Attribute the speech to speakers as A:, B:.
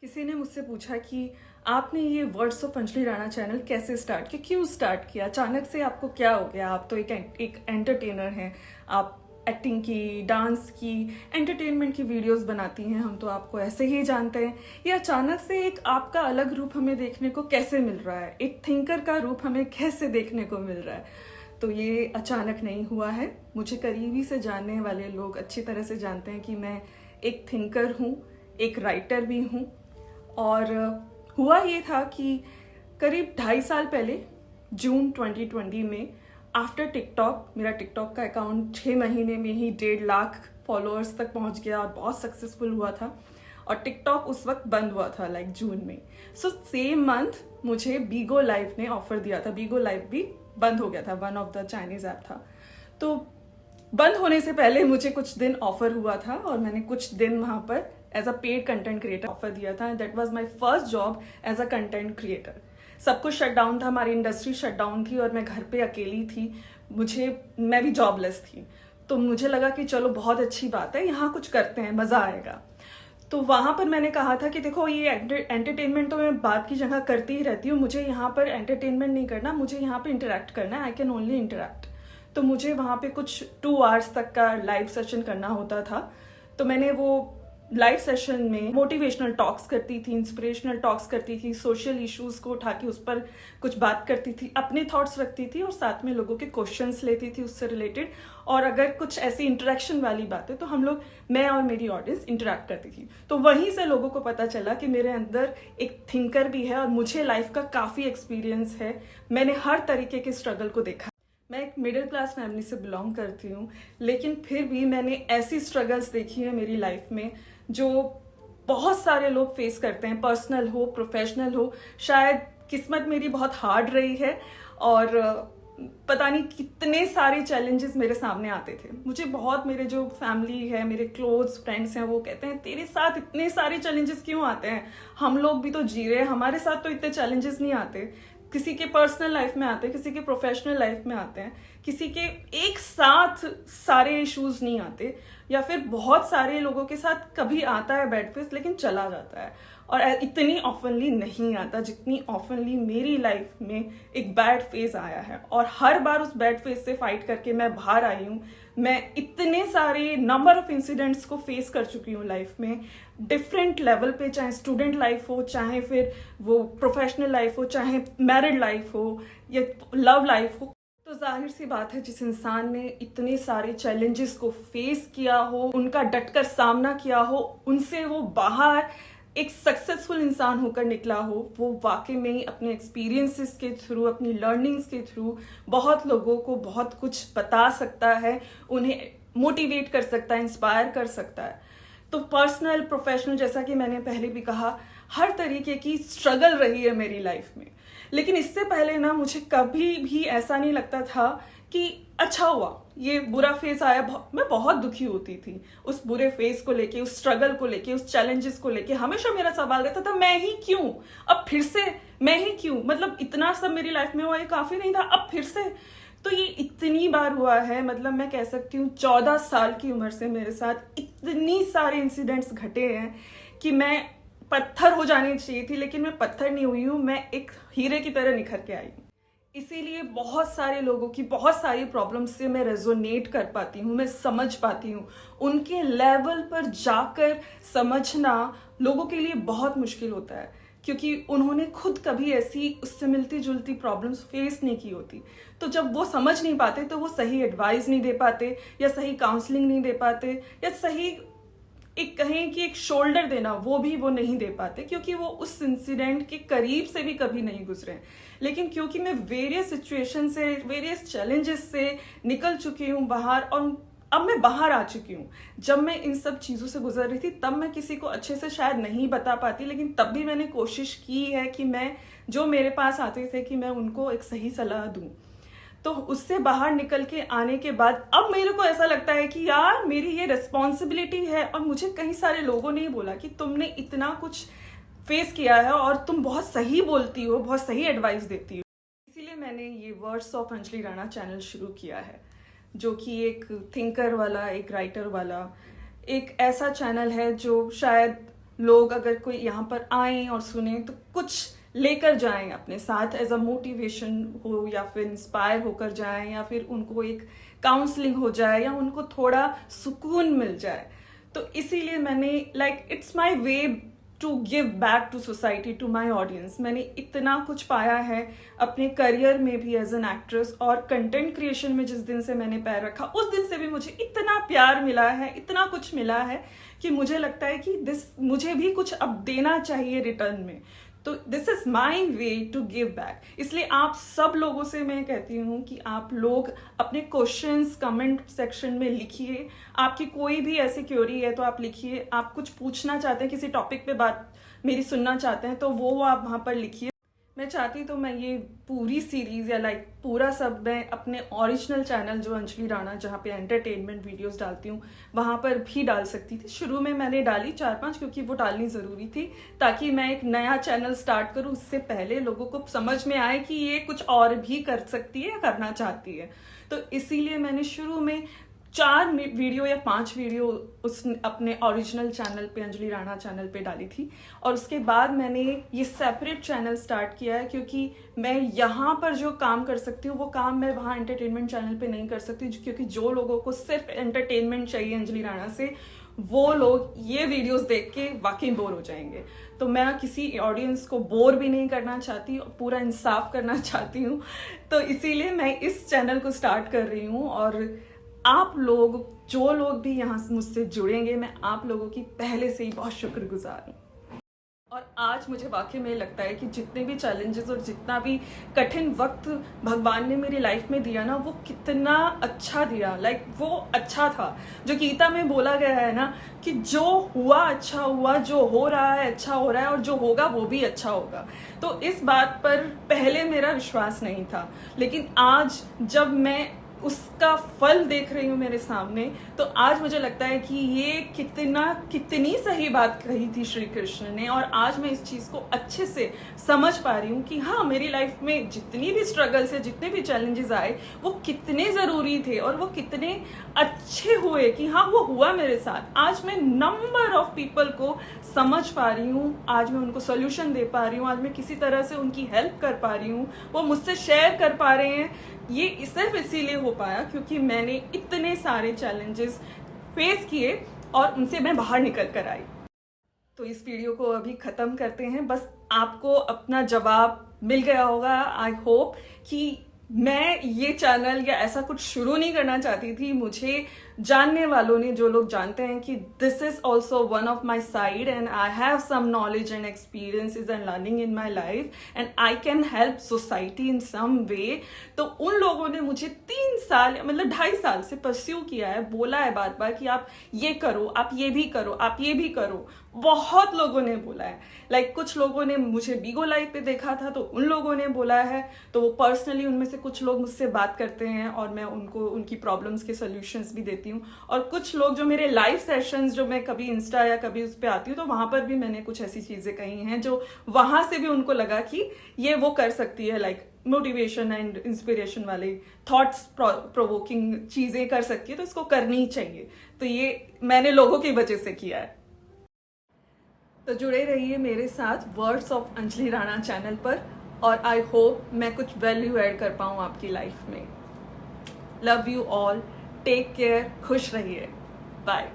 A: किसी ने मुझसे पूछा कि आपने ये words of Anjali Rana channel कैसे स्टार्ट किया, क्यों स्टार्ट किया, अचानक से आपको क्या हो गया। आप तो एक एंटरटेनर हैं, आप एक्टिंग की, डांस की, एंटरटेनमेंट की वीडियोस बनाती हैं, हम तो आपको ऐसे ही जानते हैं। ये अचानक से एक आपका अलग रूप हमें देखने को कैसे मिल रहा है, एक थिंकर का रूप हमें कैसे देखने को मिल रहा है। तो ये अचानक नहीं हुआ है। मुझे करीबी से जानने वाले लोग अच्छी तरह से जानते हैं कि मैं एक थिंकर हूँ, एक राइटर भी हूँ। और हुआ ये था कि करीब 2.5 साल पहले जून 2020 में आफ्टर टिकटॉक, मेरा टिकटॉक का अकाउंट 6 महीने में ही 1.5 लाख फॉलोअर्स तक पहुंच गया और बहुत सक्सेसफुल हुआ था। और टिकटॉक उस वक्त बंद हुआ था, लाइक जून में। सो सेम मंथ मुझे बीगो लाइव ने ऑफर दिया था। बीगो लाइव भी बंद हो गया था, one of the Chinese app था। तो बंद होने से पहले मुझे कुछ दिन ऑफर हुआ था और मैंने कुछ दिन वहां पर as a paid content creator offer दिया था। That was my first job as a content creator. सब कुछ शट डाउन था, हमारी इंडस्ट्री शट डाउन थी और मैं घर पे अकेली थी। मैं भी जॉबलेस थी। तो मुझे लगा कि चलो बहुत अच्छी बात है, यहाँ कुछ करते हैं, मजा आएगा। तो वहां पर मैंने कहा था कि देखो, ये एंटरटेनमेंट तो मैं बात की जगह करती ही रहती हूँ, मुझे यहाँ पर एंटरटेनमेंट नहीं करना, मुझे यहाँ पे इंटरेक्ट करना है। I can only interact. तो मुझे वहां पे कुछ 2 आवर्स तक का लाइव सेशन करना होता था। तो मैंने वो लाइव सेशन में मोटिवेशनल टॉक्स करती थी, इंस्पिरेशनल टॉक्स करती थी, सोशल इश्यूज को उठा के उस पर कुछ बात करती थी, अपने थॉट्स रखती थी और साथ में लोगों के क्वेश्चंस लेती थी उससे रिलेटेड। और अगर कुछ ऐसी इंटरेक्शन वाली बातें तो हम लोग, मैं और मेरी ऑडियंस इंटरेक्ट करती थी। तो वहीं से लोगों को पता चला कि मेरे अंदर एक थिंकर भी है और मुझे लाइफ का काफ़ी एक्सपीरियंस है। मैंने हर तरीके के स्ट्रगल को देखा। मैं एक मिडिल क्लास फैमिली से बिलोंग करती हूँ, लेकिन फिर भी मैंने ऐसी स्ट्रगल्स देखी है मेरी लाइफ में जो बहुत सारे लोग फेस करते हैं, पर्सनल हो, प्रोफेशनल हो। शायद किस्मत मेरी बहुत हार्ड रही है और पता नहीं कितने सारे चैलेंजेस मेरे सामने आते थे। मुझे बहुत, मेरे जो फैमिली है, मेरे क्लोज फ्रेंड्स हैं, वो कहते हैं तेरे साथ इतने सारे चैलेंजेस क्यों आते हैं, हम लोग भी तो जी रहे हैं, हमारे साथ तो इतने चैलेंजेस नहीं आते। किसी के पर्सनल लाइफ में आते हैं, किसी के प्रोफेशनल लाइफ में आते हैं, किसी के एक साथ सारे इश्यूज नहीं आते, या फिर बहुत सारे लोगों के साथ कभी आता है बैड फेस लेकिन चला जाता है। और इतनी ऑफनली नहीं आता जितनी ऑफनली मेरी लाइफ में एक बैड फेज आया है। और हर बार उस बैड फेज से फाइट करके मैं बाहर आई हूँ। मैं इतने सारे नंबर ऑफ इंसिडेंट्स को फेस कर चुकी हूँ लाइफ में, डिफरेंट लेवल पे, चाहे स्टूडेंट लाइफ हो, चाहे फिर वो प्रोफेशनल लाइफ हो, चाहे मैरिड लाइफ हो या लव लाइफ हो। तो जाहिर सी बात है, जिस इंसान ने इतने सारे चैलेंजेस को फेस किया हो, उनका डटकर सामना किया हो, उनसे वो बाहर एक सक्सेसफुल इंसान होकर निकला हो, वो वाकई में ही अपने एक्सपीरियंसेस के थ्रू, अपनी लर्निंग्स के थ्रू बहुत लोगों को बहुत कुछ बता सकता है, उन्हें मोटिवेट कर सकता है, इंस्पायर कर सकता है। तो पर्सनल, प्रोफेशनल, जैसा कि मैंने पहले भी कहा, हर तरीके की स्ट्रगल रही है मेरी लाइफ में। लेकिन इससे पहले ना मुझे कभी भी ऐसा नहीं लगता था कि अच्छा हुआ ये बुरा फेज आया। मैं बहुत दुखी होती थी उस बुरे फेज को लेके, उस स्ट्रगल को लेके, उस चैलेंजेस को लेके। हमेशा मेरा सवाल रहता था, मैं ही क्यों, अब फिर से मैं ही क्यों, मतलब इतना सब मेरी लाइफ में हुआ, ये काफी नहीं था, अब फिर से। तो ये इतनी बार हुआ है, मतलब मैं कह सकती हूँ 14 साल की उम्र से मेरे साथ इतनी सारे इंसिडेंट्स घटे हैं कि मैं पत्थर हो जानी चाहिए थी, लेकिन मैं पत्थर नहीं हुई हूँ, मैं एक हीरे की तरह निखर के आई हूँ। इसीलिए बहुत सारे लोगों की बहुत सारी प्रॉब्लम्स से मैं रेजोनेट कर पाती हूँ, मैं समझ पाती हूँ। उनके लेवल पर जाकर समझना लोगों के लिए बहुत मुश्किल होता है, क्योंकि उन्होंने खुद कभी ऐसी उससे मिलती जुलती प्रॉब्लम्स फेस नहीं की होती। तो जब वो समझ नहीं पाते तो वो सही एडवाइस नहीं दे पाते, या सही काउंसलिंग नहीं दे पाते, या सही एक कहें कि एक शोल्डर देना, वो भी वो नहीं दे पाते, क्योंकि वो उस इंसिडेंट के करीब से भी कभी नहीं गुजरे। लेकिन क्योंकि मैं वेरियस सिचुएशन से, वेरियस चैलेंजेस से निकल चुकी हूँ बाहर, और अब मैं बाहर आ चुकी हूँ। जब मैं इन सब चीज़ों से गुजर रही थी तब मैं किसी को अच्छे से शायद नहीं बता पाती, लेकिन तब भी मैंने कोशिश की है कि मैं, जो मेरे पास आते थे, कि मैं उनको एक सही सलाह दूँ। तो उससे बाहर निकल के आने के बाद अब मेरे को ऐसा लगता है कि यार मेरी ये रिस्पॉन्सिबिलिटी है। और मुझे कई सारे लोगों ने ही बोला कि तुमने इतना कुछ फेस किया है और तुम बहुत सही बोलती हो, बहुत सही एडवाइस देती हो। इसीलिए मैंने ये words of Anjali Rana channel शुरू किया है, जो कि एक थिंकर वाला, एक राइटर वाला, एक ऐसा चैनल है जो शायद लोग अगर कोई यहाँ पर आए और सुने तो कुछ लेकर जाएं अपने साथ, एज अ मोटिवेशन हो या फिर इंस्पायर होकर जाएं, या फिर उनको एक काउंसलिंग हो जाए या उनको थोड़ा सुकून मिल जाए। तो इसीलिए मैंने it's my way to give back to society, to my audience. मैंने इतना कुछ पाया है अपने करियर में भी एज एन एक्ट्रेस, और कंटेंट क्रिएशन में जिस दिन से मैंने पैर रखा उस दिन से भी मुझे इतना प्यार मिला है, इतना कुछ मिला है कि मुझे लगता है कि मुझे भी कुछ अब देना चाहिए रिटर्न में। तो this is my way to give back. इसलिए आप सब लोगों से मैं कहती हूँ कि आप लोग अपने क्वेश्चंस कमेंट सेक्शन में लिखिए। आपकी कोई भी ऐसी क्वेरी है तो आप लिखिए। आप कुछ पूछना चाहते हैं, किसी टॉपिक पे बात मेरी सुनना चाहते हैं, तो वो आप वहाँ पर लिखिए। मैं चाहती तो मैं ये पूरी सीरीज या पूरा सब मैं अपने ओरिजिनल चैनल जो अंजलि राणा, जहाँ पे एंटरटेनमेंट वीडियोस डालती हूँ, वहाँ पर भी डाल सकती थी। शुरू में मैंने डाली 4-5 क्योंकि वो डालनी ज़रूरी थी ताकि मैं एक नया चैनल स्टार्ट करूँ, उससे पहले लोगों को समझ में आए कि ये कुछ और भी कर सकती है या करना चाहती है। तो इसीलिए मैंने शुरू में 4 वीडियो या 5 वीडियो उस अपने ओरिजिनल चैनल पे, अंजलि राणा चैनल पे डाली थी। और उसके बाद मैंने ये सेपरेट चैनल स्टार्ट किया है क्योंकि मैं यहाँ पर जो काम कर सकती हूँ वो काम मैं वहाँ एंटरटेनमेंट चैनल पे नहीं कर सकती, क्योंकि जो लोगों को सिर्फ एंटरटेनमेंट चाहिए अंजलि राणा से, वो लोग ये वीडियोस देख के वाकई बोर हो जाएंगे। तो मैं किसी ऑडियंस को बोर भी नहीं करना चाहती, पूरा इंसाफ करना चाहती हूँ। तो इसीलिए मैं इस चैनल को स्टार्ट कर रही हूँ। और आप लोग, जो लोग भी यहाँ मुझसे जुड़ेंगे, मैं आप लोगों की पहले से ही बहुत शुक्रगुजार हूँ। और आज मुझे वाकई में लगता है कि जितने भी चैलेंजेस और जितना भी कठिन वक्त भगवान ने मेरी लाइफ में दिया ना, वो कितना अच्छा दिया। वो अच्छा था। जो गीता में बोला गया है ना कि जो हुआ अच्छा हुआ, जो हो रहा है अच्छा हो रहा है, और जो होगा वो भी अच्छा होगा। तो इस बात पर पहले मेरा विश्वास नहीं था, लेकिन आज जब मैं उसका फल देख रही हूँ मेरे सामने, तो आज मुझे लगता है कि ये कितनी सही बात कही थी श्री कृष्ण ने। और आज मैं इस चीज को अच्छे से समझ पा रही हूँ कि हाँ, मेरी लाइफ में जितनी भी स्ट्रगल्स है, जितने भी चैलेंजेस आए, वो कितने जरूरी थे और वो कितने अच्छे हुए कि हाँ, वो हुआ मेरे साथ। आज मैं नंबर ऑफ पीपल को समझ पा रही हूँ, आज मैं उनको सोल्यूशन दे पा रही हूँ, आज मैं किसी तरह से उनकी हेल्प कर पा रही हूँ, वो मुझसे शेयर कर पा रहे हैं। ये सिर्फ इसीलिए हो पाया क्योंकि मैंने इतने सारे चैलेंजेस फेस किए और उनसे मैं बाहर निकल कर आई। तो इस वीडियो को अभी खत्म करते हैं। बस आपको अपना जवाब मिल गया होगा, आई होप। कि मैं ये चैनल या ऐसा कुछ शुरू नहीं करना चाहती थी। मुझे जानने वालों ने, जो लोग जानते हैं कि this is also one of my side and I have some knowledge and experiences and learning in my life and I can help society in some way. तो उन लोगों ने मुझे 3 साल, मतलब 2.5 साल से परस्यू किया है, बोला है बार बार कि आप ये करो, आप ये भी करो, आप ये भी करो। बहुत लोगों ने बोला है। कुछ लोगों ने मुझे बीगो लाइव पे देखा था तो उन लोगों ने बोला है, तो वो पर्सनली उनमें से कुछ लोग मुझसे बात करते हैं और मैं उनको उनकी प्रॉब्लम्स के सोल्यूशंस भी देती हूँ। और कुछ लोग जो मेरे लाइव सेशंस, जो मैं कभी इंस्टा या कभी उस पर आती हूँ, तो वहां पर भी मैंने कुछ ऐसी चीजें कही हैं जो वहां से भी उनको लगा कि ये वो कर सकती है, मोटिवेशन एंड इंस्पिरेशन वाले थॉट्स प्रोवोकिंग चीजें कर सकती है, तो इसको करनी ही चाहिए। तो ये मैंने लोगों की वजह से किया है। तो जुड़े रहिए मेरे साथ words of Anjali Rana channel पर, और आई होप मैं कुछ वैल्यू ऐड कर पाऊँ आपकी लाइफ में। Love you all, take care, खुश रहिए, बाय।